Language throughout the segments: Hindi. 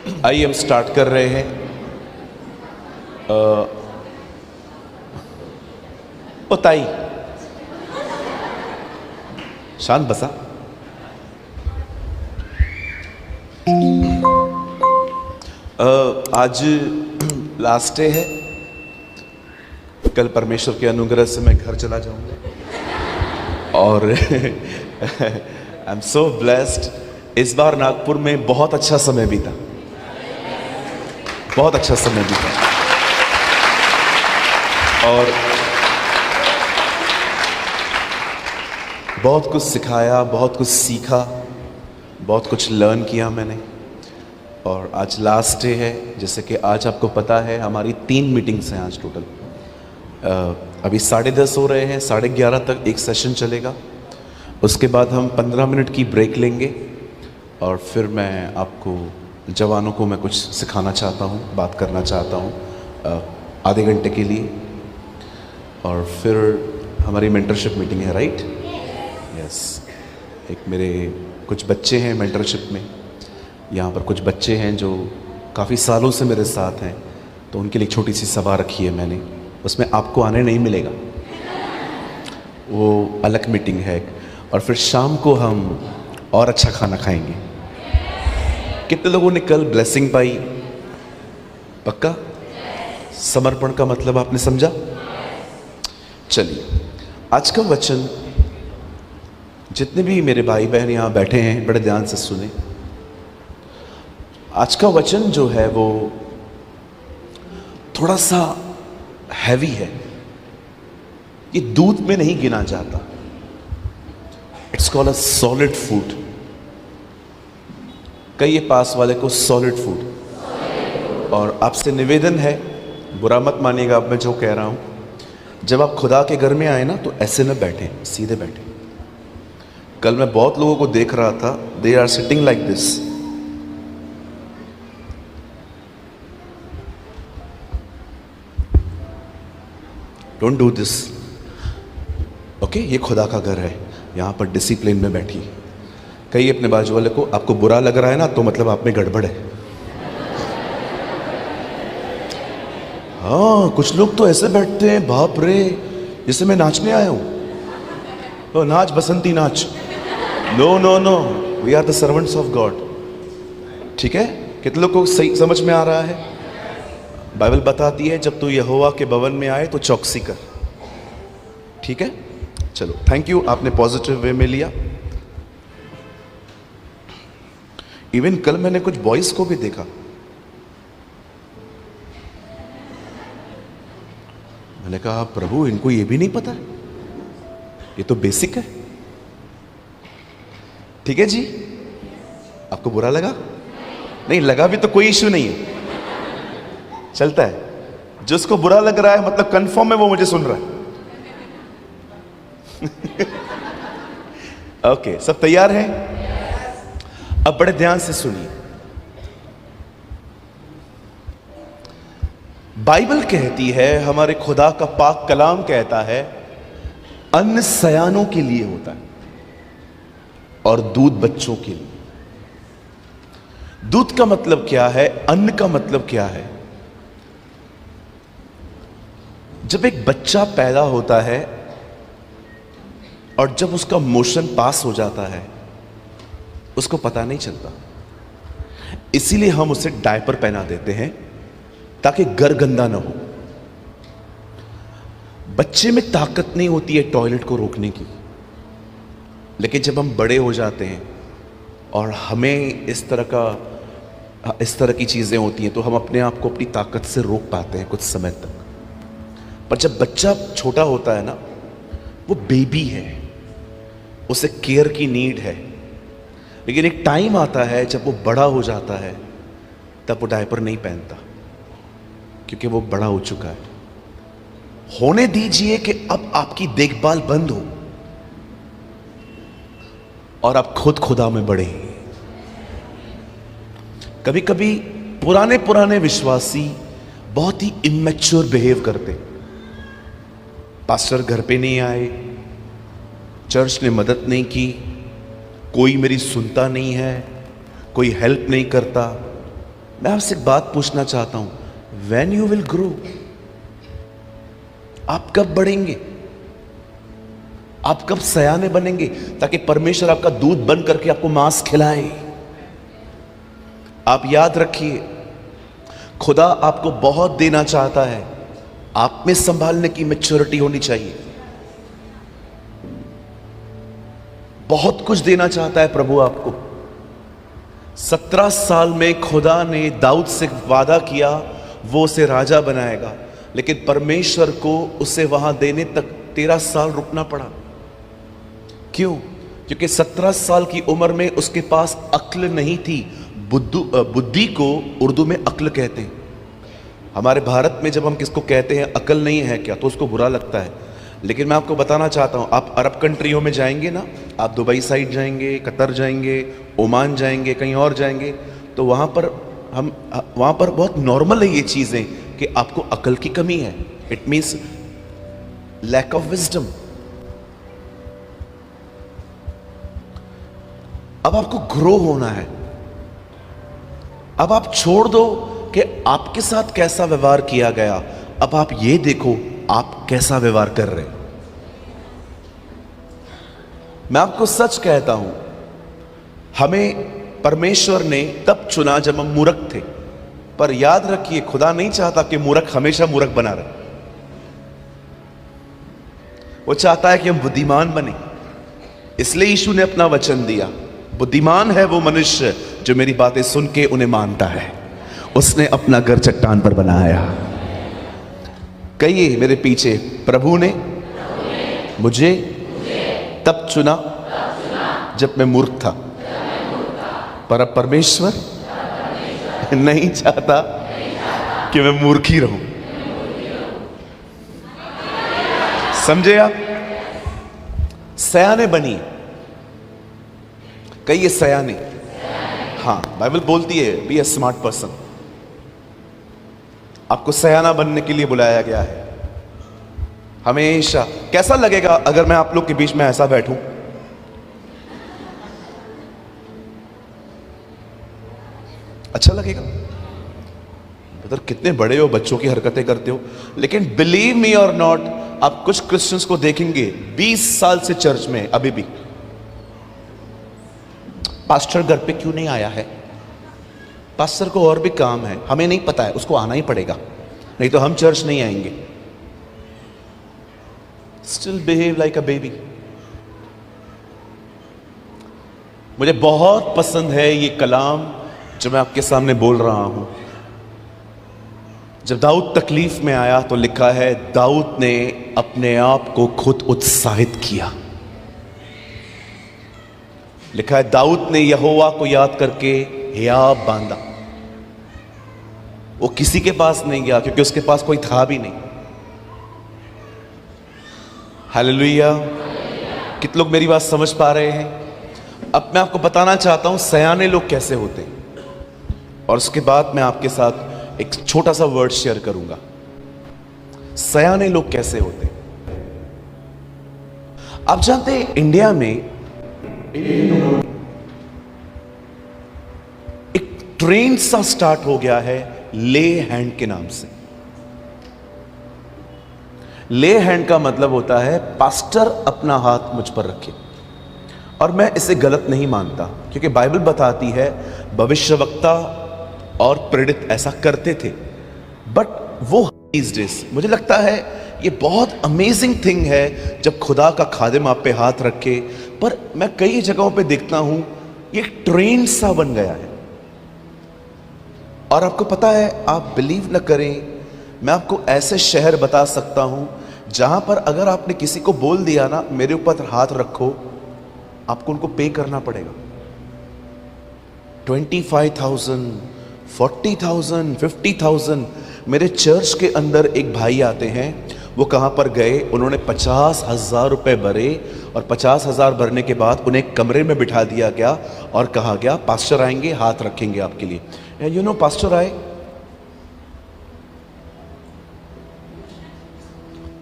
आइए हम स्टार्ट कर रहे हैं। ओ ताई, शांत बसा। आज लास्ट डे है। कल परमेश्वर के अनुग्रह से मैं घर चला जाऊंगा और आई एम सो ब्लेस्ड। इस बार नागपुर में बहुत अच्छा समय बीता, बहुत अच्छा समय बीता और बहुत कुछ सिखाया, बहुत कुछ सीखा, बहुत कुछ लर्न किया मैंने। और आज लास्ट डे है। जैसे कि आज आपको पता है हमारी 3 मीटिंग्स हैं आज टोटल। अभी 10:30 हो रहे हैं, 11:30 तक एक सेशन चलेगा। उसके बाद हम 15 मिनट की ब्रेक लेंगे और फिर मैं आपको जवानों को मैं कुछ सिखाना चाहता हूँ, बात करना चाहता हूँ आधे घंटे के लिए। और फिर हमारी मेंटरशिप मीटिंग है, राइट? यस। एक मेरे कुछ बच्चे हैं मेंटरशिप में। यहाँ पर कुछ बच्चे हैं जो काफ़ी सालों से मेरे साथ हैं, तो उनके लिए छोटी सी सभा रखी है मैंने। उसमें आपको आने नहीं मिलेगा, वो अलग मीटिंग है। और फिर शाम को हम और अच्छा खाना खाएंगे। कितने लोगों ने कल ब्लेसिंग पाई? पक्का? समर्पण का मतलब आपने समझा? चलिए, आज का वचन जितने भी मेरे भाई बहन यहाँ बैठे हैं बड़े ध्यान से सुने। आज का वचन जो है वो थोड़ा सा हैवी है। ये दूध में नहीं गिना जाता। It's called a solid food. कहिए पास वाले को सॉलिड फूड। और आपसे निवेदन है, बुरा मत मानिएगा अब मैं जो कह रहा हूं। जब आप खुदा के घर में आए ना तो ऐसे न बैठे, सीधे बैठे। कल मैं बहुत लोगों को देख रहा था, they are sitting like this. Don't do this, okay? ये खुदा का घर है, यहां पर डिसिप्लिन में बैठिए। कहिए अपने बाजू वाले को, आपको बुरा लग रहा है ना तो मतलब आप में गड़बड़ है। हाँ, कुछ लोग तो ऐसे बैठते हैं, बाप रे, जैसे मैं नाचने आया हूं। तो नाच, बसंती नाच। No no no, we are the servants of God. ठीक है? कितने लोग को सही समझ में आ रहा है? बाइबल बताती है जब तू यहोवा के भवन में आए तो चौकसी कर। ठीक है? चलो, थैंक यू, आपने पॉजिटिव वे में लिया। इवन कल मैंने कुछ बॉयज को भी देखा। मैंने कहा प्रभु, इनको ये भी नहीं पता है? ये तो बेसिक है। ठीक है जी? आपको बुरा लगा? नहीं लगा भी तो कोई इश्यू नहीं है, चलता है। जिसको बुरा लग रहा है मतलब कंफर्म है वो मुझे सुन रहा है। ओके, सब तैयार हैं? अब बड़े ध्यान से सुनिए। बाइबल कहती है, हमारे खुदा का पाक कलाम कहता है, अन्न सयानों के लिए होता है और दूध बच्चों के लिए। दूध का मतलब क्या है? अन्न का मतलब क्या है? जब एक बच्चा पैदा होता है और जब उसका मोशन पास हो जाता है, उसको पता नहीं चलता। इसीलिए हम उसे डायपर पहना देते हैं ताकि घर गंदा ना हो। बच्चे में ताकत नहीं होती है टॉयलेट को रोकने की, लेकिन जब हम बड़े हो जाते हैं और हमें इस तरह की चीजें होती हैं तो हम अपने आप को अपनी ताकत से रोक पाते हैं कुछ समय तक। पर जब बच्चा छोटा होता है ना, वो बेबी है, उसे केयर की नीड है। लेकिन एक टाइम आता है जब वो बड़ा हो जाता है, तब वो डायपर नहीं पहनता क्योंकि वो बड़ा हो चुका है। होने दीजिए कि अब आपकी देखभाल बंद हो और आप खुद खुदा में बढ़े। कभी कभी पुराने विश्वासी बहुत ही इमैच्योर बिहेव करते। पास्टर घर पे नहीं आए, चर्च ने मदद नहीं की, कोई मेरी सुनता नहीं है, कोई हेल्प नहीं करता, मैं आपसे एक बात पूछना चाहता हूं, व्हेन यू विल ग्रो, आप कब बढ़ेंगे? आप कब सयाने बनेंगे ताकि परमेश्वर आपका दूध बन करके आपको मांस खिलाए? आप याद रखिए, खुदा आपको बहुत देना चाहता है, आप में संभालने की मैच्योरिटी होनी चाहिए। बहुत कुछ देना चाहता है प्रभु आपको। 17 साल में खुदा ने दाऊद से वादा किया वो उसे राजा बनाएगा, लेकिन परमेश्वर को उसे वहां देने तक 13 साल रुकना पड़ा। क्यों? क्योंकि 17 साल की उम्र में उसके पास अक्ल नहीं थी। बुद्धि को उर्दू में अक्ल कहते हैं। हमारे भारत में जब हम किसको कहते हैं अक्ल नहीं है क्या, तो उसको बुरा लगता है। लेकिन मैं आपको बताना चाहता हूं, आप अरब कंट्रियों में जाएंगे ना, आप दुबई साइड जाएंगे, कतर जाएंगे, ओमान जाएंगे, कहीं और जाएंगे, तो वहां पर बहुत नॉर्मल है ये चीजें कि आपको अक्ल की कमी है। It means lack of wisdom. अब आपको ग्रो होना है। अब आप छोड़ दो कि आपके साथ कैसा व्यवहार किया गया, अब आप ये देखो आप कैसा व्यवहार कर रहे हैं। मैं आपको सच कहता हूं, हमें परमेश्वर ने तब चुना जब हम मूर्ख थे, पर याद रखिए खुदा नहीं चाहता कि मूर्ख हमेशा मूर्ख बना रहे। वो चाहता है कि हम बुद्धिमान बने। इसलिए यीशु ने अपना वचन दिया, बुद्धिमान है वो मनुष्य जो मेरी बातें सुन के उन्हें मानता है। उसने अपना घर चट्टान पर बनाया। कहिए मेरे पीछे, प्रभु ने मुझे तब चुना जब मैं मूर्ख था, पर अब परमेश्वर नहीं चाहता कि मैं मूर्ख ही रहूं। समझे आप? सयाने बनिए। कहिए सयाने। हाँ, बाइबल बोलती है बी ए स्मार्ट पर्सन। आपको सयाना बनने के लिए बुलाया गया है हमेशा। कैसा लगेगा अगर मैं आप लोग के बीच में ऐसा बैठूं? अच्छा लगेगा? मतलब कितने बड़े हो, बच्चों की हरकतें करते हो। लेकिन बिलीव मी और नॉट, आप कुछ क्रिश्चियंस को देखेंगे 20 साल से चर्च में, अभी भी पास्टर घर पे क्यों नहीं आया है? पास्टर को और भी काम है, हमें नहीं पता है, उसको आना ही पड़ेगा, नहीं तो हम चर्च नहीं आएंगे। Still behave like a baby. मुझे बहुत पसंद है ये कलाम जो मैं आपके सामने बोल रहा हूं। जब दाऊद तकलीफ में आया तो लिखा है, दाऊद ने अपने आप को खुद उत्साहित किया। लिखा है, दाऊद ने यहोवा को याद करके हियाब बांधा। वो किसी के पास नहीं गया क्योंकि उसके पास कोई था भी नहीं। हालेलुया। कितने लोग मेरी बात समझ पा रहे हैं? अब मैं आपको बताना चाहता हूं सयाने लोग कैसे होते हैं, और उसके बाद मैं आपके साथ एक छोटा सा वर्ड शेयर करूंगा। सयाने लोग कैसे होते हैं? आप जानते हैं इंडिया में एक ट्रेंड सा स्टार्ट हो गया है ले हैंड के नाम से। ले हैंड का मतलब होता है पास्टर अपना हाथ मुझ पर रखे। और मैं इसे गलत नहीं मानता, क्योंकि बाइबल बताती है भविष्यवक्ता और प्रेरित ऐसा करते थे। बट वो these days मुझे लगता है ये बहुत अमेजिंग थिंग है जब खुदा का खादिम आप पे हाथ रखे। पर मैं कई जगहों पे देखता हूं ये ट्रेंड सा बन गया है। और आपको पता है, आप बिलीव न करें, मैं आपको ऐसे शहर बता सकता हूं जहां पर अगर आपने किसी को बोल दिया ना मेरे ऊपर हाथ रखो, आपको उनको पे करना पड़ेगा 25,000, 40,000, 50,000। मेरे चर्च के अंदर एक भाई आते हैं, वो कहाँ पर गए, उन्होंने 50,000 रुपये भरे, और 50,000 भरने के बाद उन्हें कमरे में बिठा दिया गया और कहा गया पास्टर आएंगे, हाथ रखेंगे आपके लिए। यू नो, पास्टर आए,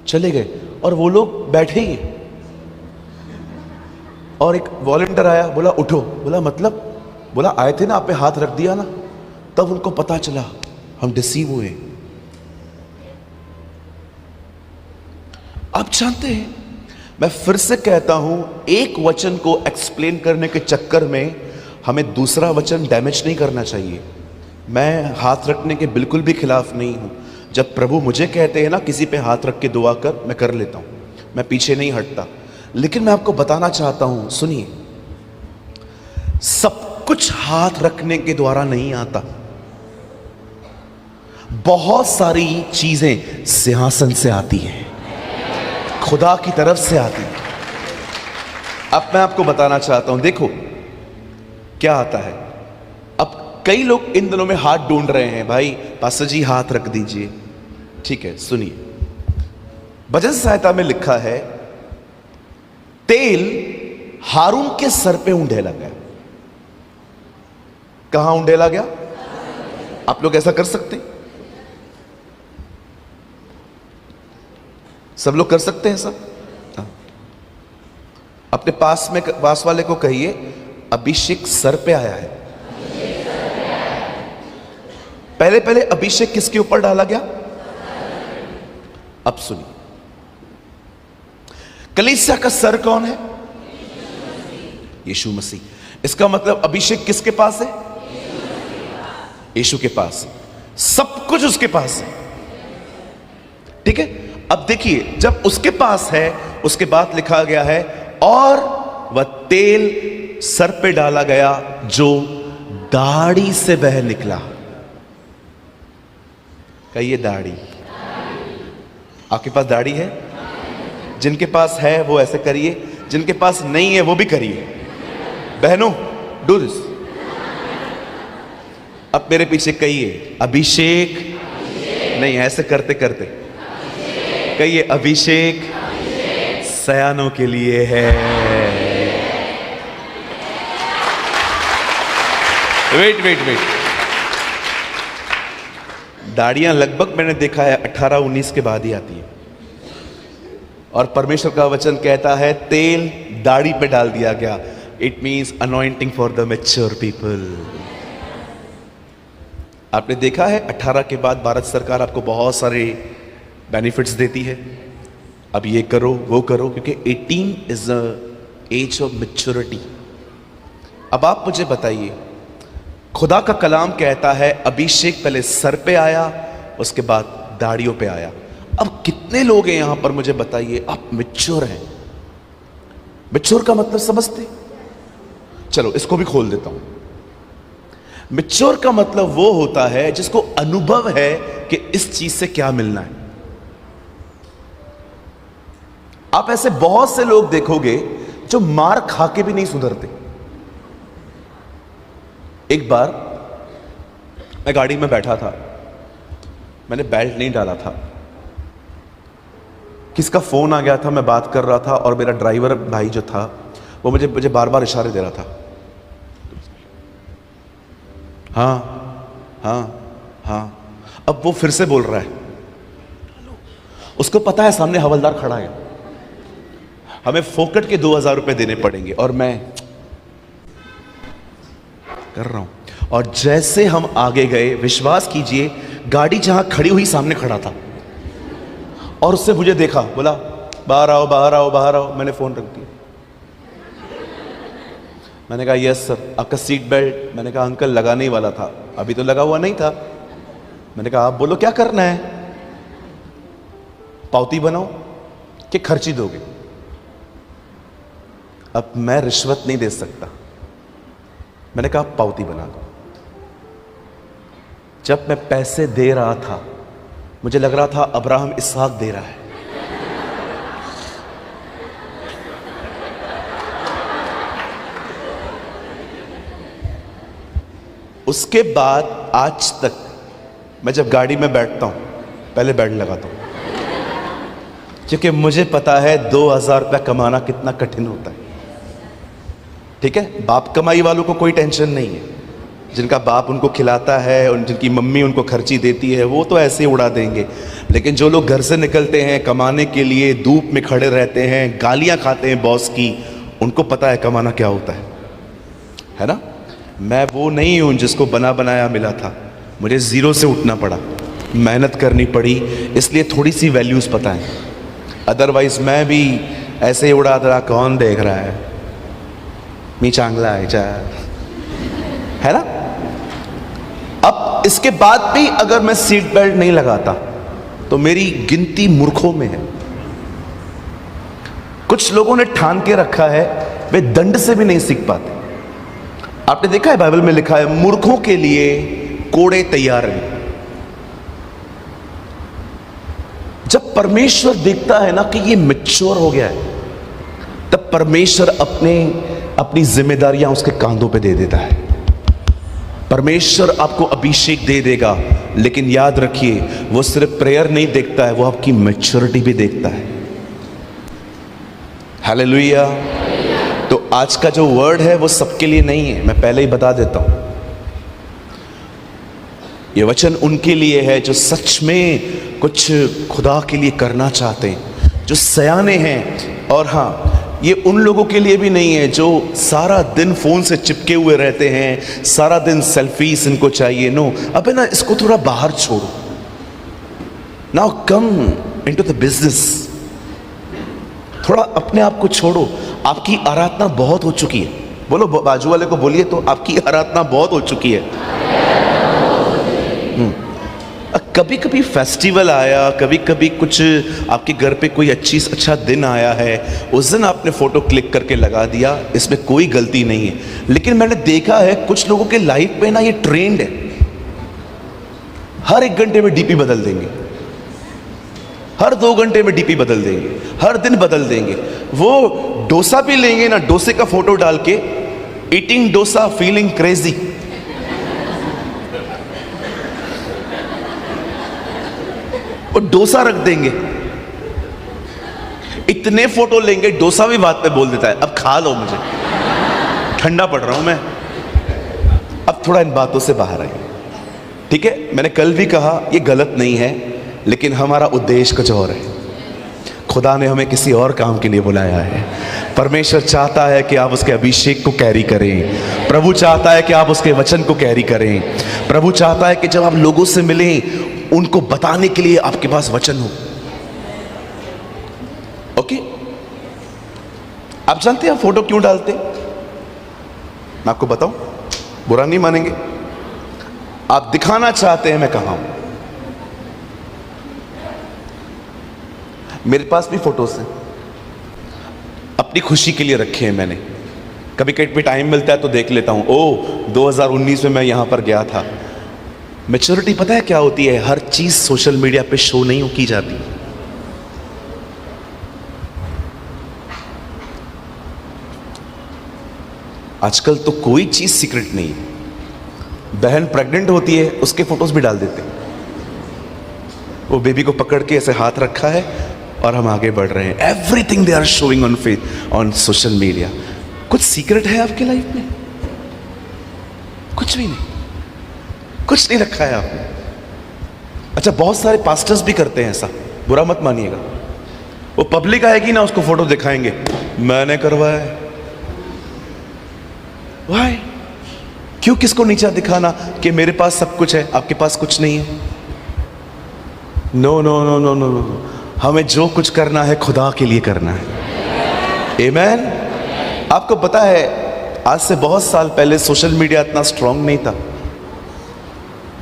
चले गए, और वो लोग बैठे ही। और एक वॉलंटियर आया, बोला उठो। बोला मतलब? बोला आए थे ना, आप पे हाथ रख दिया ना। तब उनको पता चला हम डिसीव हुए। आप जानते हैं, मैं फिर से कहता हूं, एक वचन को एक्सप्लेन करने के चक्कर में हमें दूसरा वचन डैमेज नहीं करना चाहिए। मैं हाथ रखने के बिल्कुल भी खिलाफ नहीं हूं। जब प्रभु मुझे कहते हैं ना किसी पे हाथ रख के दुआ कर, मैं कर लेता हूं, मैं पीछे नहीं हटता। लेकिन मैं आपको बताना चाहता हूं, सुनिए, सब कुछ हाथ रखने के द्वारा नहीं आता। बहुत सारी चीजें सिंहासन से आती हैं, खुदा की तरफ से आती है। अब मैं आपको बताना चाहता हूं, देखो क्या आता है। अब कई लोग इन दिनों में हाथ ढूंढ रहे हैं, भाई पास्टर जी हाथ रख दीजिए। ठीक है, सुनिए, भजन संहिता में लिखा है, तेल हारून के सर पे उंडेला गया। कहां उंडेला गया? आप लोग ऐसा कर सकते हैं? सब लोग कर सकते हैं सब? हाँ। अपने पास वाले को कहिए, अभिषेक सर पे आया है। पहले पहले अभिषेक किसके ऊपर डाला गया? अब सुनिए, कलीसिया का सर कौन है? यीशु मसीह। इसका मतलब अभिषेक किसके पास है? यीशु के पास। सब कुछ उसके पास है। ठीक है, अब देखिए, जब उसके पास है, उसके बाद लिखा गया है, और वह तेल सर पे डाला गया जो दाढ़ी से बह निकला। कहिए दाढ़ी। आपके पास दाढ़ी है? जिनके पास है वो ऐसे करिए, जिनके पास नहीं है वो भी करिए। बहनों, डू दिस। अब मेरे पीछे कहिए, अभिषेक। नहीं, ऐसे करते करते कहिए, अभिषेक सयानों के लिए है। वेट, दाढ़ियां लगभग मैंने देखा है 18-19 के बाद ही आती है। और परमेश्वर का वचन कहता है तेल दाढ़ी पे डाल दिया गया। It means anointing for the mature people. आपने देखा है 18 के बाद भारत सरकार आपको बहुत सारे बेनिफिट्स देती है, अब ये करो वो करो, क्योंकि 18 is the age of maturity. अब आप मुझे बताइए, खुदा का कलाम कहता है अभिषेक पहले सर पे आया, उसके बाद दाढ़ियों पे आया। अब कितने लोग हैं यहां पर, मुझे बताइए, आप मैच्योर हैं? मैच्योर का मतलब समझते? चलो इसको भी खोल देता हूं। मैच्योर का मतलब वो होता है जिसको अनुभव है कि इस चीज से क्या मिलना है। आप ऐसे बहुत से लोग देखोगे जो मार खा के भी नहीं सुधरते। एक बार मैं गाड़ी में बैठा था, मैंने बेल्ट नहीं डाला था, किसका फोन आ गया था, मैं बात कर रहा था और मेरा ड्राइवर भाई जो था वो मुझे बार बार इशारे दे रहा था, हाँ हाँ हाँ। अब वो फिर से बोल रहा है, उसको पता है सामने हवलदार खड़ा है, हमें फोकट के 2000 रुपए देने पड़ेंगे, और मैं कर रहा हूं। और जैसे हम आगे गए, विश्वास कीजिए, गाड़ी जहां खड़ी हुई सामने खड़ा था और उससे मुझे देखा, बोला बाहर आओ बाहर आओ बाहर आओ। मैंने फोन रख दिया। मैंने कहा यस सर, आपका सीट बेल्ट? मैंने कहा अंकल लगाने ही वाला था, अभी तो लगा हुआ नहीं था। मैंने कहा आप बोलो क्या करना है, पावती बनाओ कि खर्ची दोगे? अब मैं रिश्वत नहीं दे सकता। मैंने कहा पावती बना दो। जब मैं पैसे दे रहा था, मुझे लग रहा था अब्राहम इसहाक दे रहा है। उसके बाद आज तक मैं जब गाड़ी में बैठता हूं पहले बेल्ट लगाता हूं, क्योंकि मुझे पता है 2000 रुपया कमाना कितना कठिन होता है। ठीक है, बाप कमाई वालों को कोई टेंशन नहीं है, जिनका बाप उनको खिलाता है और जिनकी मम्मी उनको खर्ची देती है वो तो ऐसे ही उड़ा देंगे। लेकिन जो लोग घर से निकलते हैं कमाने के लिए, धूप में खड़े रहते हैं, गालियां खाते हैं बॉस की, उनको पता है कमाना क्या होता है ना। मैं वो नहीं हूं जिसको बना बनाया मिला था, मुझे ज़ीरो से उठना पड़ा, मेहनत करनी पड़ी, इसलिए थोड़ी सी वैल्यूज़ पता है। अदरवाइज मैं भी ऐसे ही उड़ा दड़ा, कौन देख रहा है, मी चांगला है ना। अब इसके बाद भी अगर मैं सीट बेल्ट नहीं लगाता तो मेरी गिनती मूर्खों में है। कुछ लोगों ने ठान के रखा है वे दंड से भी नहीं सीख पाते। आपने देखा है बाइबल में लिखा है मूर्खों के लिए कोड़े तैयार हैं। जब परमेश्वर देखता है ना कि ये मैच्योर हो गया है, तब परमेश्वर अपनी जिम्मेदारियां उसके कांधों पे दे देता है। परमेश्वर आपको अभिषेक दे देगा, लेकिन याद रखिए वो सिर्फ प्रेयर नहीं देखता है, वो आपकी मैच्योरिटी भी देखता है। हालेलुया। तो आज का जो वर्ड है वो सबके लिए नहीं है, मैं पहले ही बता देता हूं। ये वचन उनके लिए है जो सच में कुछ खुदा के लिए करना चाहते हैं, जो सयाने हैं। और हाँ, ये उन लोगों के लिए भी नहीं है जो सारा दिन फोन से चिपके हुए रहते हैं, सारा दिन सेल्फीज इनको चाहिए। नो, अबे ना इसको थोड़ा बाहर छोड़ो। Now come into the business. थोड़ा अपने आप को छोड़ो। आपकी आराधना बहुत हो चुकी है। बोलो, बाजू वाले को बोलिए तो, आपकी आराधना बहुत हो चुकी है। कभी कभी फेस्टिवल आया, कभी कभी कुछ आपके घर पे कोई अच्छा दिन आया है, उस दिन आपने फोटो क्लिक करके लगा दिया, इसमें कोई गलती नहीं है। लेकिन मैंने देखा है कुछ लोगों के लाइफ में ना ये ट्रेंड है, हर 1 घंटे में डीपी बदल देंगे, हर 2 घंटे में डीपी बदल देंगे, हर दिन बदल देंगे। वो डोसा भी लेंगे ना, डोसे का फोटो डाल के, ईटिंग डोसा फीलिंग क्रेजी। और डोसा रख देंगे, इतने फोटो लेंगे, डोसा भी बात पे बोल देता है अब खा लो, मुझे ठंडा पड़ रहा हूं मैं। अब थोड़ा इन बातों से बाहर आइए, ठीक है। मैंने कल भी कहा ये गलत नहीं है, लेकिन हमारा उद्देश्य कुछ और है। खुदा ने हमें किसी और काम के लिए बुलाया है। परमेश्वर चाहता है कि आप उसके अभिषेक को कैरी करें। प्रभु चाहता है कि आप उसके वचन को कैरी करें। प्रभु चाहता है कि जब आप लोगों से मिलें, उनको बताने के लिए आपके पास वचन हो। ओके, आप जानते हैं फोटो क्यों डालते? मैं आपको बताऊं, बुरा नहीं मानेंगे। आप दिखाना चाहते हैं मैं कहां हूं। मेरे पास भी फोटोज हैं, अपनी खुशी के लिए रखे हैं मैंने। कभी कभी टाइम मिलता है तो देख लेता हूं, ओ 2019 में मैं यहां पर गया था। मैच्योरिटी पता है क्या होती है? हर चीज सोशल मीडिया पे शो नहीं की जाती। आजकल तो कोई चीज सीक्रेट नहीं है। बहन प्रेग्नेंट होती है, उसके फोटोज भी डाल देते हैं। वो बेबी को पकड़ के ऐसे हाथ रखा है और हम आगे बढ़ रहे हैं। Everything they are showing on face on social media. कुछ सीक्रेट है आपके लाइफ में? कुछ भी नहीं, कुछ नहीं रखा है आपने। अच्छा, बहुत सारे पास्टर्स भी करते हैं ऐसा, बुरा मत मानिएगा। वो पब्लिक आएगी ना, उसको फोटो दिखाएंगे, मैंने करवाया है। Why? क्यों किसको नीचा दिखाना कि मेरे पास सब कुछ है, आपके पास कुछ नहीं है? No no no no no no, हमें जो कुछ करना है खुदा के लिए करना है। आमीन। आपको पता है आज से बहुत साल पहले सोशल मीडिया इतना स्ट्रांग नहीं था।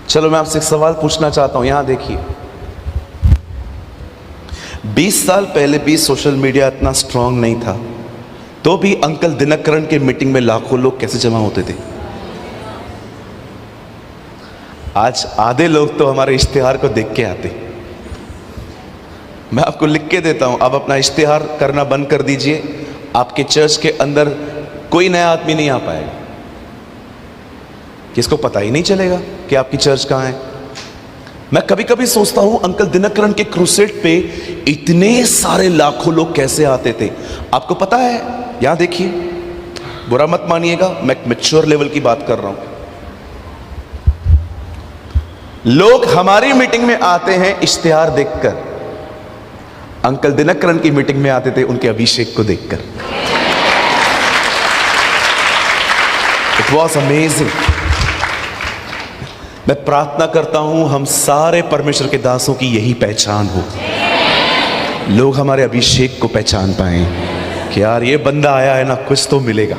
चलो मैं आपसे एक सवाल पूछना चाहता हूं, यहां देखिए। 20 साल पहले भी सोशल मीडिया इतना स्ट्रांग नहीं था, तो भी अंकल दिनकरण के मीटिंग में लाखों लोग कैसे जमा होते थे? आज आधे लोग तो हमारे इश्तिहार को देख के आते। मैं आपको लिख के देता हूं, आप अपना इश्तिहार करना बंद कर दीजिए, आपके चर्च के अंदर कोई नया आदमी नहीं आ पाएगा। किसको पता ही नहीं चलेगा कि आपकी चर्च कहां है। मैं कभी कभी सोचता हूं अंकल दिनकरण के क्रूसेड पे इतने सारे लाखों लोग कैसे आते थे। आपको पता है, यहां देखिए, बुरा मत मानिएगा, मैं मैच्योर लेवल की बात कर रहा हूं। लोग हमारी मीटिंग में आते हैं इश्तिहार देखकर, अंकल दिनकरण की मीटिंग में आते थे उनके अभिषेक को देखकर। Was amazing. मैं प्रार्थना करता हूं हम सारे परमेश्वर के दासों की यही पहचान हो, लोग हमारे अभिषेक को पहचान पाएं कि यार ये बंदा आया है ना, कुछ तो मिलेगा।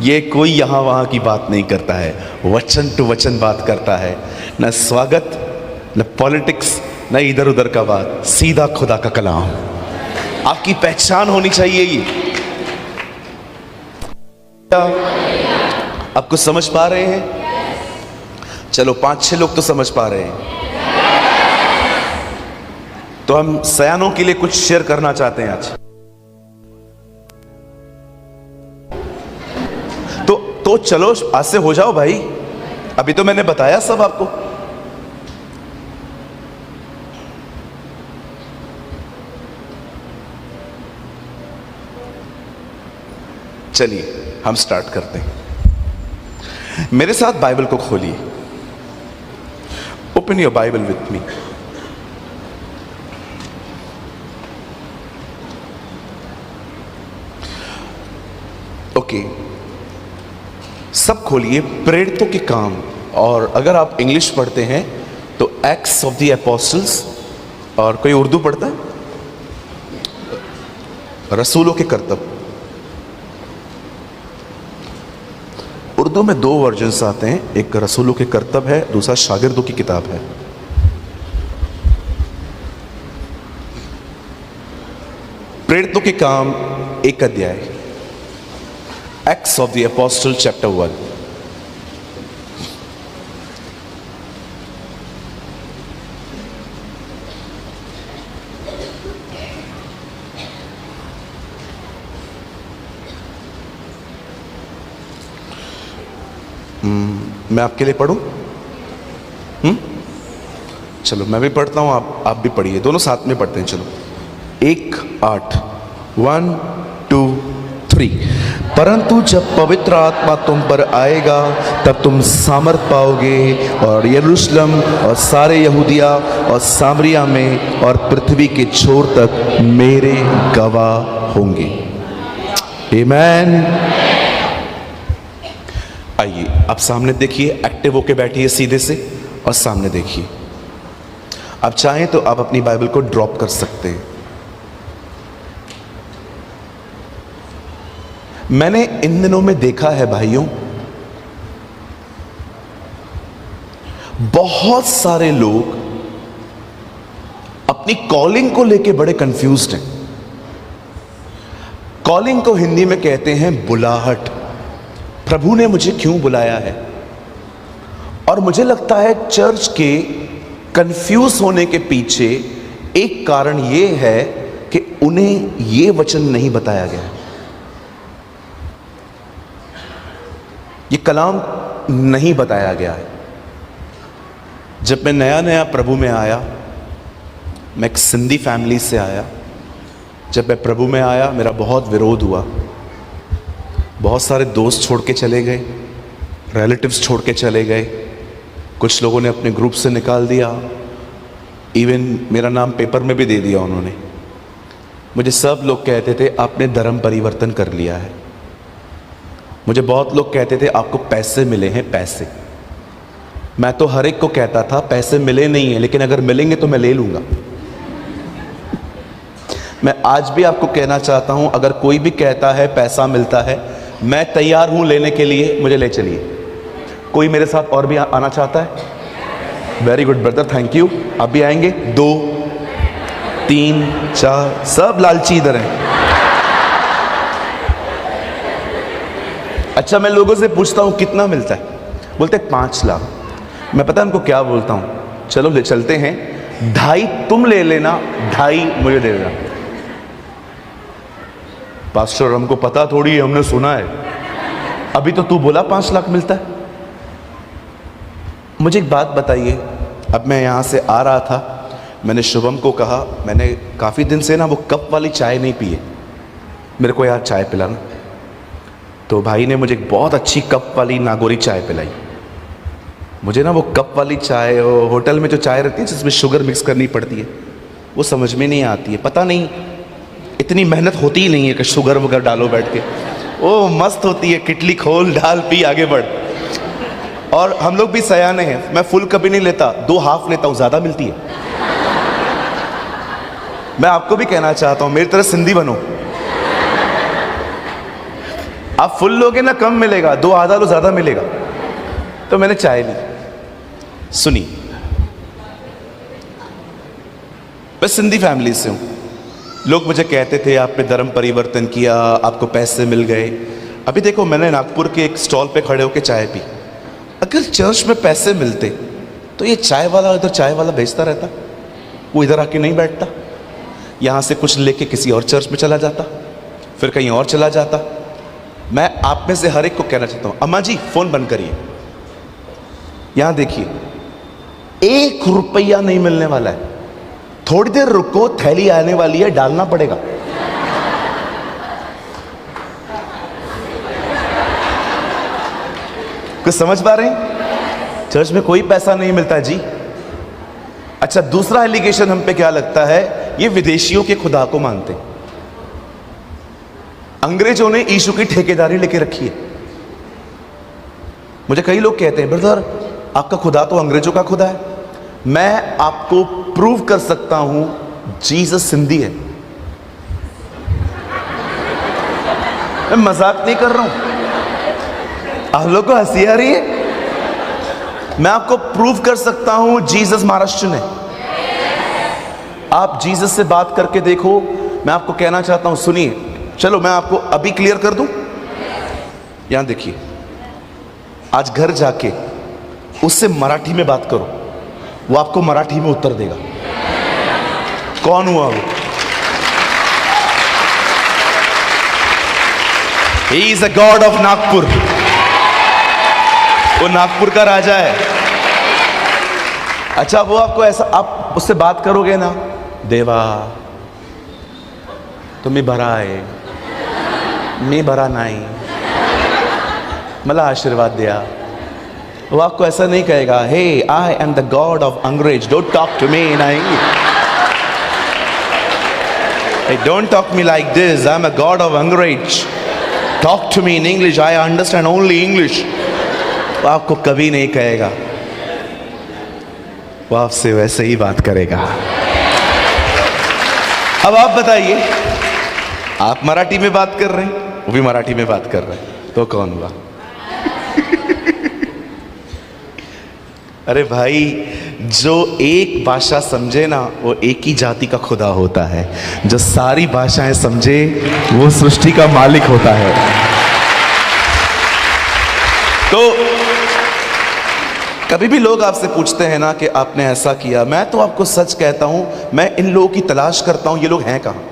ये कोई यहाँ वहाँ की बात नहीं करता है, वचन टू वचन बात करता है, न स्वागत न पॉलिटिक्स न इधर उधर का बात, सीधा खुदा का कलाम। आपकी पहचान होनी चाहिए ये। आप कुछ समझ पा रहे हैं? चलो 5-6 लोग तो समझ पा रहे हैं। तो हम सयानों के लिए कुछ शेयर करना चाहते हैं आज। तो चलो आज से हो जाओ भाई, अभी तो मैंने बताया सब आपको। चलिए हम स्टार्ट करते हैं। मेरे साथ बाइबल को खोलिए। Open your Bible with me. Okay, सब खोलिए प्रेरितों के काम। और अगर आप इंग्लिश पढ़ते हैं तो एक्ट्स ऑफ द एपोस्टल्स, और कोई उर्दू पढ़ता है? रसूलों के करतब। उर्दू में 2 वर्जन्स आते हैं, एक रसूलों के करतब है, दूसरा शागिर्दों की किताब है। प्रेरितों के काम 1 अध्याय, acts of the apostle chapter 1। मैं आपके लिए पढ़ूं? चलो मैं भी पढ़ता हूं, आप भी पढ़िए, दोनों साथ में पढ़ते हैं। चलो 1:8, 1, 2, 3। परंतु जब पवित्र आत्मा तुम पर आएगा तब तुम सामर्थ पाओगे, और यरूशलेम और सारे यहूदिया और सामरिया में और पृथ्वी के छोर तक मेरे गवाह होंगे। आमीन। आइए आप सामने देखिए, एक्टिव होके बैठिए सीधे से और सामने देखिए। आप चाहें तो आप अपनी बाइबल को ड्रॉप कर सकते हैं। मैंने इन दिनों में देखा है भाइयों, बहुत सारे लोग अपनी कॉलिंग को लेके बड़े कंफ्यूज्ड हैं। कॉलिंग को हिंदी में कहते हैं बुलाहट। प्रभु ने मुझे क्यों बुलाया है? और मुझे लगता है चर्च के कंफ्यूज होने के पीछे एक कारण यह है कि उन्हें यह वचन नहीं बताया गया, ये कलाम नहीं बताया गया है। जब मैं नया नया प्रभु में आया, मैं एक सिंधी फैमिली से आया। जब मैं प्रभु में आया मेरा बहुत विरोध हुआ, बहुत सारे दोस्त छोड़ के चले गए, रिलेटिव्स छोड़ के चले गए, कुछ लोगों ने अपने ग्रुप से निकाल दिया, इवन मेरा नाम पेपर में भी दे दिया उन्होंने। मुझे सब लोग कहते थे आपने धर्म परिवर्तन कर लिया है। मुझे बहुत लोग कहते थे आपको पैसे मिले हैं, पैसे। मैं तो हर एक को कहता था पैसे मिले नहीं हैं, लेकिन अगर मिलेंगे तो मैं ले लूँगा। मैं आज भी आपको कहना चाहता हूँ, अगर कोई भी कहता है पैसा मिलता है, मैं तैयार हूँ लेने के लिए, मुझे ले चलिए। कोई मेरे साथ और भी आना चाहता है? Very good brother, thank you. आप भी आएंगे? 2, 3, 4, सब लालची इधर हैं। अच्छा, मैं लोगों से पूछता हूँ कितना मिलता है, बोलते 5 लाख। मैं पता है उनको क्या बोलता हूँ? चलो ले चलते हैं, 2.5 तुम ले लेना, 2.5 मुझे दे देना। पास्टर हमको पता थोड़ी है, हमने सुना है। अभी तो तू बोला 5 लाख मिलता है। मुझे एक बात बताइए, अब मैं यहाँ से आ रहा था, मैंने शुभम को कहा, मैंने काफ़ी दिन से ना वो कप वाली चाय नहीं पी है, मेरे को यार चाय पिलाना। तो भाई ने मुझे एक बहुत अच्छी कप वाली नागौरी चाय पिलाई। मुझे ना वो कप वाली चाय, होटल में जो चाय रहती है जिसमें शुगर मिक्स करनी पड़ती है, वो समझ में नहीं आती है। पता नहीं, इतनी मेहनत होती ही नहीं है कि शुगर वगैरह डालो बैठ के। ओ मस्त होती है, किटली खोल डाल पी आगे बढ़। और हम लोग भी सयाने हैं, मैं फुल कभी नहीं लेता, 2 हाफ लेता हूं, ज्यादा मिलती है। मैं आपको भी कहना चाहता हूं, मेरी तरह सिंधी बनो। आप फुल लोगे ना कम मिलेगा, 2 आधा लो ज्यादा मिलेगा। तो मैंने चाय ली। सुनी, मैं सिंधी फैमिली से हूं। लोग मुझे कहते थे आपने धर्म परिवर्तन किया, आपको पैसे मिल गए। अभी देखो, मैंने नागपुर के एक स्टॉल पे खड़े होकर चाय पी। अगर चर्च में पैसे मिलते तो ये चाय वाला इधर चाय वाला बेचता रहता, वो इधर आके नहीं बैठता, यहां से कुछ लेके किसी और चर्च में चला जाता, फिर कहीं और चला जाता। मैं आप में से हर एक को कहना चाहता हूं, अम्मा जी फोन बंद करिए, यहां देखिए, 1 रुपया नहीं मिलने वाला है। थोड़ी देर रुको, थैली आने वाली है, डालना पड़ेगा। कुछ समझ पा रहे हैं? चर्च में कोई पैसा नहीं मिलता जी। अच्छा, दूसरा एलिगेशन हम पे क्या लगता है, ये विदेशियों के खुदा को मानते। अंग्रेजों ने यीशु की ठेकेदारी लेके रखी है। मुझे कई लोग कहते हैं, ब्रदर आपका खुदा तो अंग्रेजों का खुदा है। मैं आपको प्रूव कर सकता हूं, जीसस सिंधी है। मैं मजाक नहीं कर रहा हूं, आप लोग को हंसी आ रही है। मैं आपको प्रूव कर सकता हूं, जीसस महाराष्ट्र है। आप जीसस से बात करके देखो। मैं आपको कहना चाहता हूं, सुनिए, चलो मैं आपको अभी क्लियर कर दूं। यहां देखिए, आज घर जाके उससे मराठी में बात करो, वो आपको मराठी में उत्तर देगा। कौन हुआ वो? He is a God of Nagpur. वो नागपुर का राजा है। अच्छा, वो आपको ऐसा, आप उससे बात करोगे ना, देवा तुम्ही भरा आहे, मी भरा नाही, मला आशीर्वाद दिया। वो आपको ऐसा नहीं कहेगा, hey I am the god of अंग्रेज, don't talk to me in English, hey, don't talk me like this, I'm a god of अंग्रेज, talk to me in English, I understand only English। वो आपको कभी नहीं कहेगा, वो आपसे वैसे ही बात करेगा। अब आप बताइए, आप मराठी में बात कर रहे हैं, वो भी मराठी में बात कर रहे हैं, तो कौन हुआ? अरे भाई, जो एक भाषा समझे ना, वो एक ही जाति का खुदा होता है। जो सारी भाषाएं समझे, वो सृष्टि का मालिक होता है। तो कभी भी लोग आपसे पूछते हैं ना कि आपने ऐसा किया, मैं तो आपको सच कहता हूं, मैं इन लोगों की तलाश करता हूं, ये लोग हैं कहां।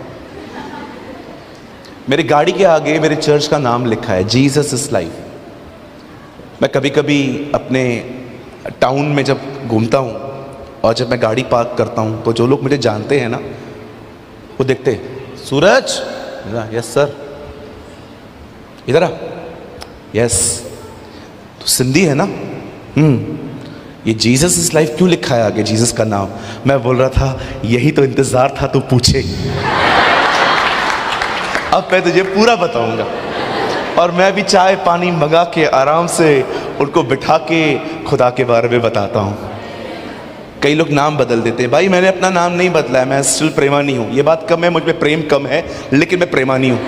मेरी गाड़ी के आगे मेरे चर्च का नाम लिखा है, जीसस इज लाइफ। मैं कभी कभी अपने टाउन में जब घूमता हूँ और जब मैं गाड़ी पार्क करता हूँ, तो जो लोग मुझे जानते हैं ना, वो देखते, सूरज, यस सर, इधर आ, यस, तो सिंधी है ना, ये जीसस इज लाइफ क्यों लिखा है आगे, जीसस का नाम? मैं बोल रहा था, यही तो इंतजार था तू पूछे। अब मैं तुझे पूरा बताऊंगा। और मैं भी चाय पानी मंगा के आराम से उनको बिठा के खुदा के बारे में बताता हूँ। कई लोग नाम बदल देते हैं, भाई मैंने अपना नाम नहीं बदला है, मैं स्टिल प्रेमानी हूँ। ये बात कम है, मुझ में प्रेम कम है, लेकिन मैं प्रेमानी हूँ।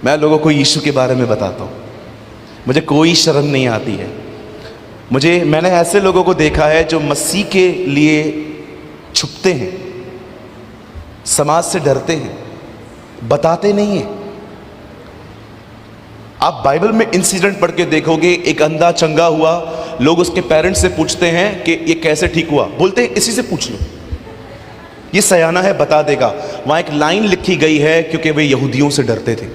मैं लोगों को यीशु के बारे में बताता हूँ, मुझे कोई शर्म नहीं आती है। मैंने ऐसे लोगों को देखा है जो मसीह के लिए छुपते हैं, समाज से डरते हैं, बताते नहीं हैं। आप बाइबल में इंसिडेंट पढ़ के देखोगे, एक अंधा चंगा हुआ, लोग उसके पेरेंट्स से पूछते हैं कि ये कैसे ठीक हुआ, बोलते हैं इसी से पूछ लो, ये सयाना है बता देगा। वहां एक लाइन लिखी गई है, क्योंकि वे यहूदियों से डरते थे।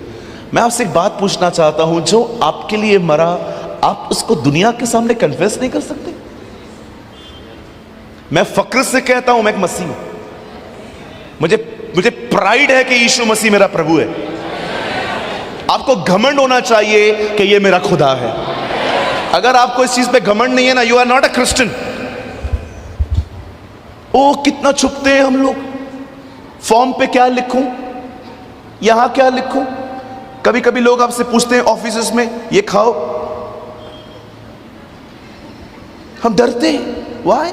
मैं आपसे एक बात पूछना चाहता हूं, जो आपके लिए मरा, आप उसको दुनिया के सामने कन्फेस नहीं कर सकते? मैं फक्र से कहता हूं, मैं एक मसीह हूं। मुझे प्राइड है कि यीशु मसीह मेरा प्रभु है। आपको घमंड होना चाहिए कि ये मेरा खुदा है। अगर आपको इस चीज पे घमंड नहीं है ना, you are not a Christian. ओ कितना छुपते हैं हम लोग। फॉर्म पे क्या लिखूं? यहां क्या लिखूं? कभी कभी लोग आपसे पूछते हैं ऑफिस में, ये खाओ, हम डरते हैं। वाई?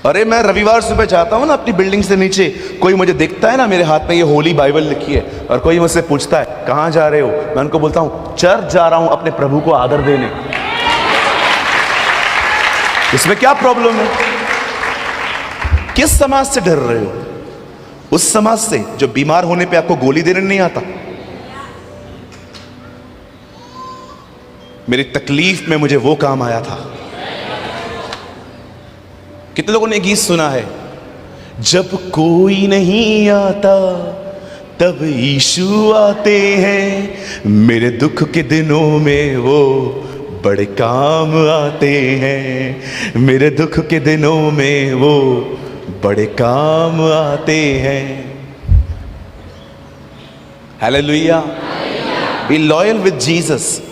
अरे मैं रविवार सुबह जाता हूं ना अपनी बिल्डिंग से नीचे, कोई मुझे देखता है ना, मेरे हाथ में ये होली बाइबल लिखी है, और कोई मुझसे पूछता है कहां जा रहे हो, मैं उनको बोलता हूं चर्च जा रहा हूं अपने प्रभु को आदर देने। इसमें क्या प्रॉब्लम है? किस समाज से डर रहे हो? उस समाज से जो बीमार होने पे आपको गोली देने नहीं आता। मेरी तकलीफ में मुझे वो काम आया था। कितने लोगों ने गीत सुना है, जब कोई नहीं आता तब यीशु आते हैं, मेरे दुख के दिनों में वो बड़े काम आते हैं, मेरे दुख के दिनों में वो बड़े काम आते हैं। Hallelujah. Be loyal with Jesus,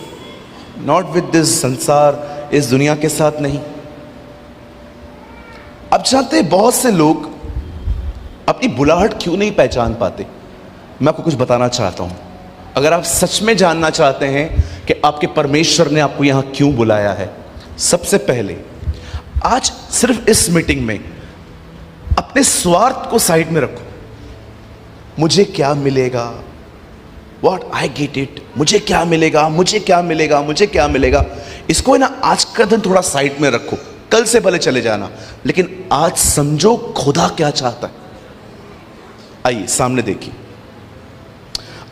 not with this संसार, इस दुनिया के साथ नहीं। अब जानते हैं बहुत से लोग अपनी बुलाहट क्यों नहीं पहचान पाते। मैं आपको कुछ बताना चाहता हूं। अगर आप सच में जानना चाहते हैं कि आपके परमेश्वर ने आपको यहां क्यों बुलाया है, सबसे पहले आज सिर्फ इस मीटिंग में अपने स्वार्थ को साइड में रखो। मुझे क्या मिलेगा, वॉट आई गेट इट, मुझे क्या मिलेगा, मुझे क्या मिलेगा, मुझे क्या मिलेगा, इसको ना आज का दिन थोड़ा साइड में रखो। कल से भले चले जाना, लेकिन आज समझो खुदा क्या चाहता है। आइए सामने देखिए।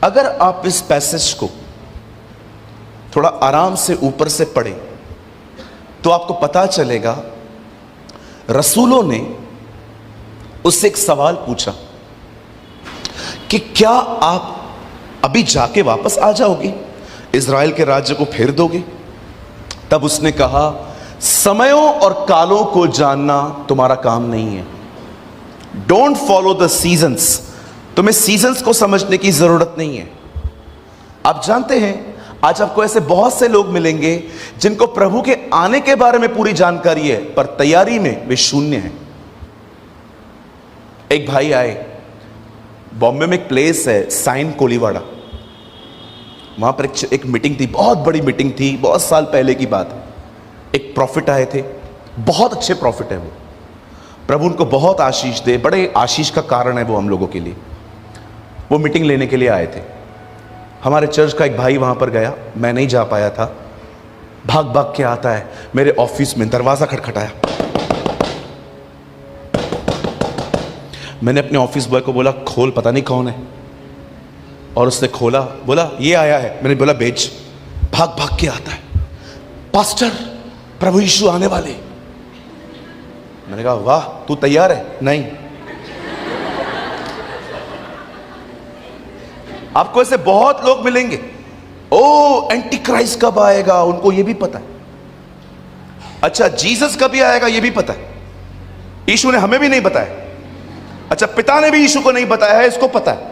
अगर आप इस पैसेज को थोड़ा आराम से ऊपर से पढ़ें तो आपको पता चलेगा रसूलों ने उससे एक सवाल पूछा कि क्या आप अभी जाके वापस आ जाओगे, इज़राइल के राज्य को फेर दोगे? तब उसने कहा, समयों और कालों को जानना तुम्हारा काम नहीं है। डोंट फॉलो द सीजन्स, तुम्हें सीजन्स को समझने की जरूरत नहीं है। आप जानते हैं आज आपको ऐसे बहुत से लोग मिलेंगे जिनको प्रभु के आने के बारे में पूरी जानकारी है, पर तैयारी में वे शून्य हैं। एक भाई आए, बॉम्बे में एक प्लेस है साइन कोलीवाड़ा, वहां पर एक मीटिंग थी, बहुत बड़ी मीटिंग थी, बहुत साल पहले की बात है। एक प्रॉफिट आए थे, बहुत अच्छे प्रॉफिट है वो, प्रभु उनको बहुत आशीष दे, बड़े आशीष का कारण है वो हम लोगों के लिए। वो मीटिंग लेने के लिए आए थे। हमारे चर्च का एक भाई वहां पर गया, मैं नहीं जा पाया था। भाग भाग के आता है मेरे ऑफिस में, दरवाजा खटखटाया। मैंने अपने ऑफिस बॉय को बोला खोल, पता नहीं कौन है, और उसने खोला, बोला ये आया है। मैंने बोला बेच। भाग भाग के आता है, पास्टर प्रभु यीशु आने वाले। मैंने कहा वाह, तू तैयार है? नहीं। आपको ऐसे बहुत लोग मिलेंगे, ओ एंटी क्राइस्ट कब आएगा उनको ये भी पता है। अच्छा जीसस कभी आएगा ये भी पता है, यीशु ने हमें भी नहीं बताया। अच्छा पिता ने भी यीशु को नहीं बताया है, इसको पता है।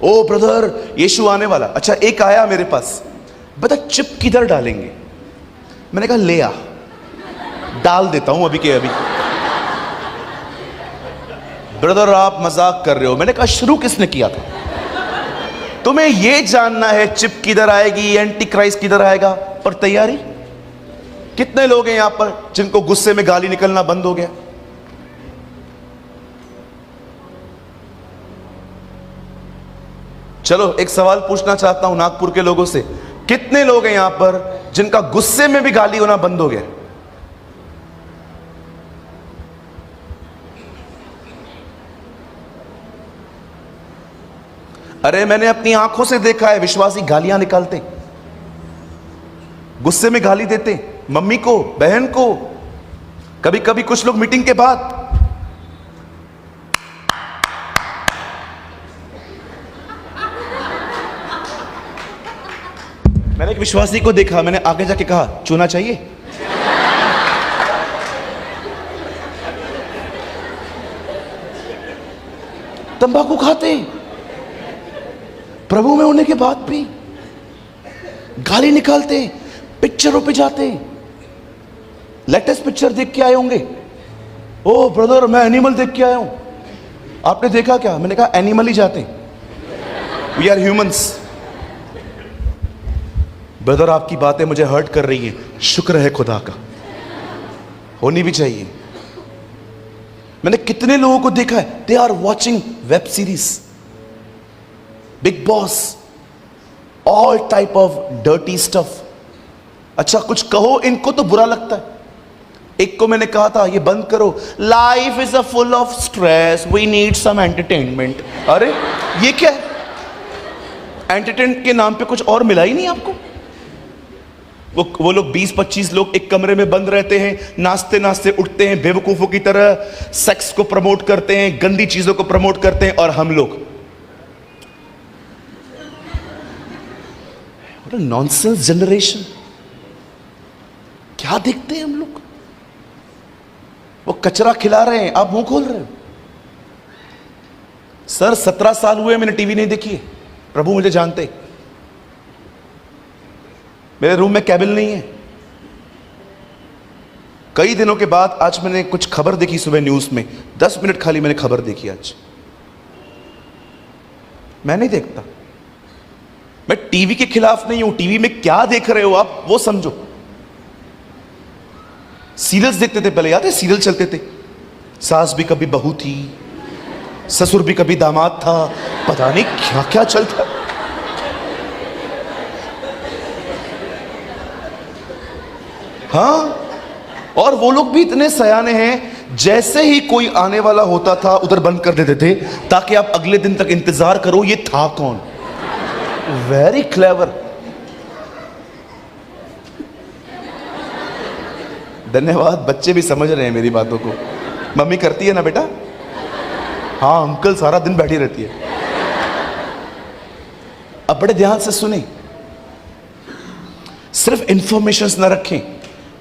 ओ ब्रदर यीशु आने वाला। अच्छा एक आया मेरे पास, बता चिप किधर डालेंगे? मैंने कहा ले आ, डाल देता हूं अभी के अभी। ब्रदर आप मजाक कर रहे हो। मैंने कहा शुरू किसने किया था? तुम्हें यह जानना है चिप किधर आएगी, एंटी क्राइस्ट किधर आएगा, और तैयारी। कितने लोग हैं यहां पर जिनको गुस्से में गाली निकलना बंद हो गया? चलो एक सवाल पूछना चाहता हूं नागपुर के लोगों से, कितने लोग हैं यहां पर जिनका गुस्से में भी गाली होना बंद हो गया? अरे मैंने अपनी आंखों से देखा है विश्वासी गालियां निकालते, गुस्से में गाली देते मम्मी को, बहन को, कभी कभी कुछ लोग मीटिंग के बाद। मैंने एक विश्वासी को देखा, मैंने आगे जाके कहा चूना चाहिए? तंबाकू खाते, प्रभु में होने के बाद भी गाली निकालते, पिक्चरों पे जाते। लेटेस्ट पिक्चर देख के आए होंगे, ओ ब्रदर मैं एनिमल देख के आया हूं। आपने देखा क्या? मैंने कहा एनिमल ही जाते हैं, वी आर ह्यूमंस। ब्रदर आपकी बातें मुझे हर्ट कर रही हैं। शुक्र है खुदा का, होनी भी चाहिए। मैंने कितने लोगों को देखा है, they are watching web series, Bigg Boss, all type of dirty stuff. अच्छा कुछ कहो इनको तो बुरा लगता है। एक को मैंने कहा था ये बंद करो, life is a full of stress, we need some entertainment. अरे ये क्या है? एंटरटेनमेंट के नाम पे कुछ और मिला ही नहीं आपको। वो लोग 20-25 लोग एक कमरे में बंद रहते हैं, नाचते नाचते उठते हैं बेवकूफों की तरह, सेक्स को प्रमोट करते हैं, गंदी चीजों को प्रमोट करते हैं, और हम लोग नॉनसेंस जनरेशन। क्या देखते हैं हम लोग? वो कचरा खिला रहे हैं, आप मुंह खोल रहे हो। सर 17 साल हुए मैंने टीवी नहीं देखी है, प्रभु मुझे जानते। मेरे रूम में केबल नहीं है। कई दिनों के बाद आज मैंने कुछ खबर देखी सुबह न्यूज में, 10 मिनट खाली मैंने खबर देखी आज। मैं नहीं देखता, मैं टीवी के खिलाफ नहीं हूं। टीवी में क्या देख रहे हो आप वो समझो। सीरियल्स देखते थे पहले, याद है सीरियल चलते थे, सास भी कभी बहू थी, ससुर भी कभी दामाद था, पता नहीं क्या क्या चलता। हाँ, और वो लोग भी इतने सयाने हैं, जैसे ही कोई आने वाला होता था उधर बंद कर देते थे ताकि आप अगले दिन तक इंतजार करो ये था कौन। Very clever. धन्यवाद, बच्चे भी समझ रहे हैं मेरी बातों को। मम्मी करती है ना बेटा? हाँ अंकल सारा दिन बैठी रहती है। अब बड़े ध्यान से सुने, सिर्फ इंफॉर्मेशन ना रखें।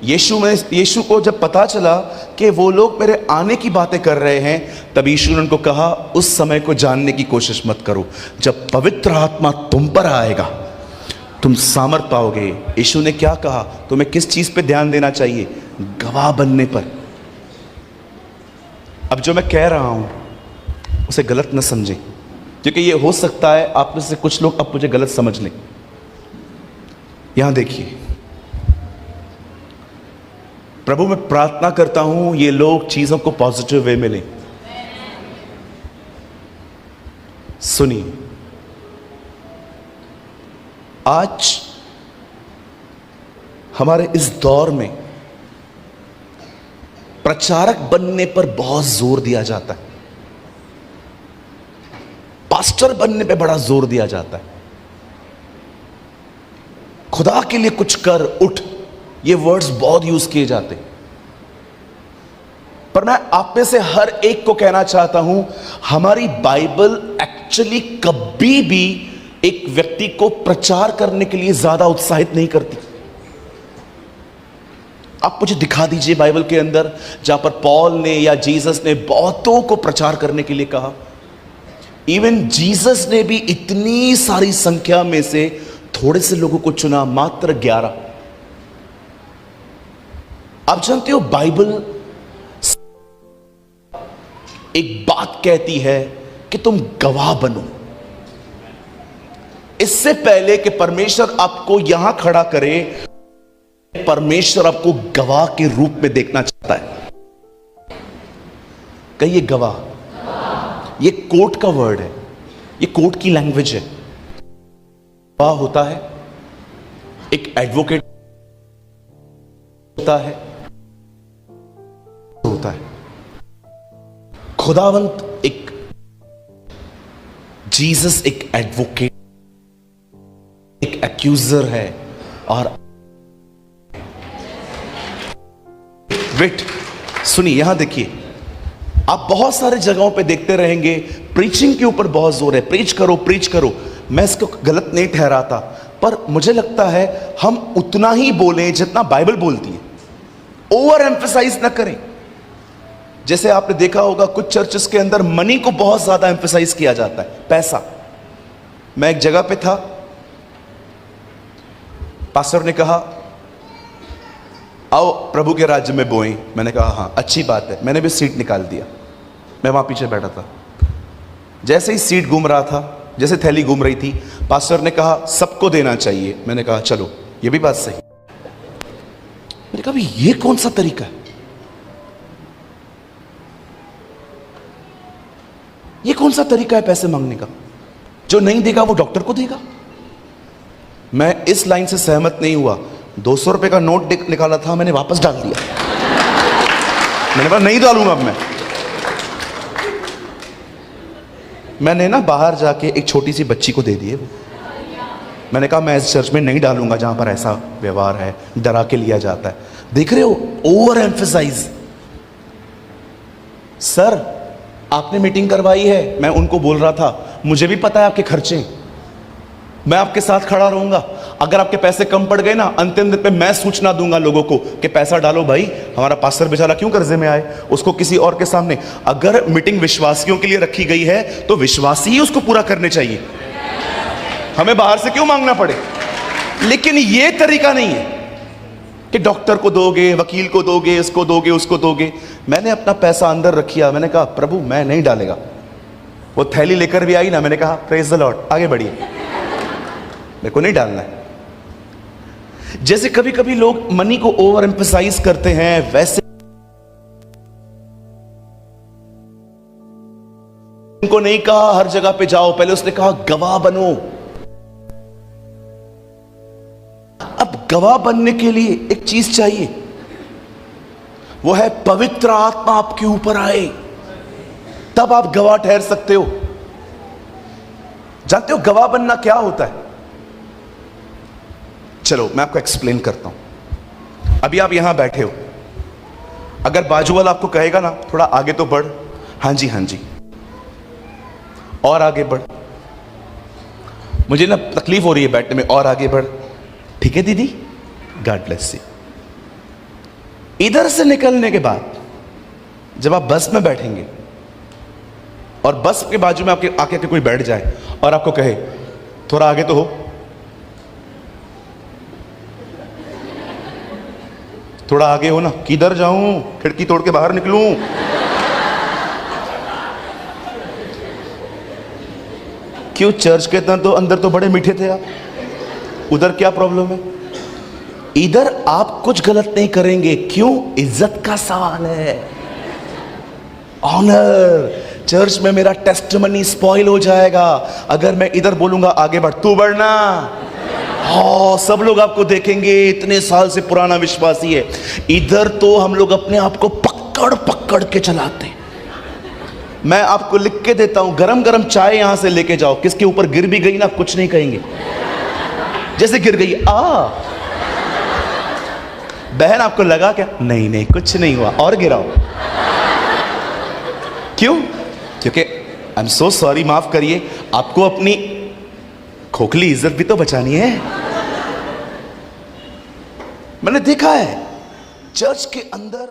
यीशु को जब पता चला कि वो लोग मेरे आने की बातें कर रहे हैं, तब यीशु ने उनको कहा उस समय को जानने की कोशिश मत करो, जब पवित्र आत्मा तुम पर आएगा तुम सामर्थ पाओगे। यीशु ने क्या कहा? तुम्हें किस चीज पे ध्यान देना चाहिए? गवाह बनने पर। अब जो मैं कह रहा हूं उसे गलत न समझें, क्योंकि ये हो सकता है आप में से कुछ लोग अब मुझे गलत समझ लें। यहां देखिए, प्रभु मैं प्रार्थना करता हूं ये लोग चीजों को पॉजिटिव वे में लें। सुनिए, आज हमारे इस दौर में प्रचारक बनने पर बहुत जोर दिया जाता है, पास्टर बनने पे बड़ा जोर दिया जाता है, खुदा के लिए कुछ कर, उठ, ये वर्ड्स बहुत यूज किए जाते हैं। पर मैं आप में से हर एक को कहना चाहता हूं, हमारी बाइबल एक्चुअली कभी भी एक व्यक्ति को प्रचार करने के लिए ज्यादा उत्साहित नहीं करती। आप मुझे दिखा दीजिए बाइबल के अंदर जहां पर पॉल ने या जीसस ने बहुतों को प्रचार करने के लिए कहा। इवन जीसस ने भी इतनी सारी संख्या में से थोड़े से लोगों को चुना, मात्र 11। आप जानते हो बाइबल एक बात कहती है कि तुम गवाह बनो। इससे पहले कि परमेश्वर आपको यहां खड़ा करे, परमेश्वर आपको गवाह के रूप में देखना चाहता है। कहिए गवाह। ये कोर्ट का वर्ड है, ये कोर्ट की लैंग्वेज है। गवाह होता है, एक एडवोकेट होता है, खुदावंत एक, जीसस एक एडवोकेट, एक एक्यूजर है। और वेट, सुनिए यहां देखिए, आप बहुत सारे जगहों पे देखते रहेंगे प्रीचिंग के ऊपर बहुत जोर है, प्रीच करो प्रीच करो। मैं इसको गलत नहीं ठहराता, पर मुझे लगता है हम उतना ही बोलें जितना बाइबल बोलती है, ओवर एम्फेसाइज ना करें। जैसे आपने देखा होगा कुछ चर्चेस के अंदर मनी को बहुत ज्यादा एम्फेसाइज किया जाता है, पैसा। मैं एक जगह पे था, पास्टर ने कहा आओ प्रभु के राज्य में बोएं। मैंने कहा हाँ अच्छी बात है। मैंने भी सीट निकाल दिया, मैं वहाँ पीछे बैठा था। जैसे ही सीट घूम रहा था, जैसे थैली घूम रही थी, पास्टर ने कहा सबको देना चाहिए। मैंने कहा चलो ये भी बात सही। मैंने कहा भाई ये कौन सा तरीका है, ये कौन सा तरीका है पैसे मांगने का? जो नहीं देगा वो डॉक्टर को देगा। मैं इस लाइन से सहमत नहीं हुआ। 200 रुपए का नोट निकाला था, मैंने वापस डाल दिया। मैंने कहा नहीं डालूंगा अब मैंने ना बाहर जाके एक छोटी सी बच्ची को दे दिए वो। मैंने कहा मैं इस चर्च में नहीं डालूंगा जहां पर ऐसा व्यवहार है, डरा के लिया जाता है। देख रहे हो, ओवर एम्फेसाइज। सर आपने मीटिंग करवाई है, मैं उनको बोल रहा था मुझे भी पता है आपके खर्चे, मैं आपके साथ खड़ा रहूंगा। अगर आपके पैसे कम पड़ गए ना, अंतिम दिन पे मैं सूचना दूंगा लोगों को कि पैसा डालो भाई, हमारा पास्टर बेचारा क्यों कर्जे में आए, उसको किसी और के सामने। अगर मीटिंग विश्वासियों के लिए रखी गई है तो विश्वासी ही उसको पूरा करने चाहिए, हमें बाहर से क्यों मांगना पड़े। लेकिन यह तरीका नहीं है कि डॉक्टर को दोगे, वकील को दोगे, इसको दोगे, उसको दोगे। मैंने अपना पैसा अंदर रखिया। मैंने कहा प्रभु मैं नहीं डालेगा। वो थैली लेकर भी आई ना, मैंने कहा प्रेज द लॉर्ड, आगे बढ़िए, मेरे को नहीं डालना है। जैसे कभी कभी लोग मनी को ओवर एम्फसाइज करते हैं, वैसे उनको नहीं कहा हर जगह पे जाओ, पहले उसने कहा गवाह बनो। अब गवाह बनने के लिए एक चीज चाहिए, वो है पवित्र आत्मा आपके ऊपर आए, तब आप गवाह ठहर सकते हो। जानते हो गवाह बनना क्या होता है? चलो मैं आपको एक्सप्लेन करता हूं। अभी आप यहां बैठे हो, अगर बाजू वाला आपको कहेगा ना थोड़ा आगे तो बढ़, हाँ जी हाँ जी, और आगे बढ़, मुझे ना तकलीफ हो रही है बैठने में, और आगे बढ़, ठीक है दीदी, गॉड ब्लेस यू। इधर से निकलने के बाद जब आप बस में बैठेंगे और बस के बाजू में आपके आके कोई बैठ जाए और आपको कहे थोड़ा आगे तो हो, थोड़ा आगे हो ना, किधर जाऊं, खिड़की तोड़ के बाहर निकलूं? क्यों? चर्च के अंदर तो बड़े मीठे थे आप, उधर क्या प्रॉब्लम है? इधर आप कुछ गलत नहीं करेंगे, क्यों? इज्जत का सवाल है, ऑनर। चर्च में मेरा टेस्टमनी स्पॉइल हो जाएगा अगर मैं इधर बोलूंगा आगे बढ़, तू बढ़ना। हाँ, सब लोग आपको देखेंगे, इतने साल से पुराना विश्वासी है। इधर तो हम लोग अपने आप को पकड़ पकड़ के चलाते हैं। मैं आपको लिख के देता हूं, गरम गरम चाय यहां से लेके जाओ, किसके ऊपर गिर भी गई ना कुछ नहीं कहेंगे, जैसे गिर गई बहन आपको लगा क्या? नहीं नहीं कुछ नहीं हुआ, और गिराओ। क्यों? क्योंकि आई एम सो सॉरी, माफ करिए, आपको अपनी खोखली इज्जत भी तो बचानी है। मैंने देखा है चर्च के अंदर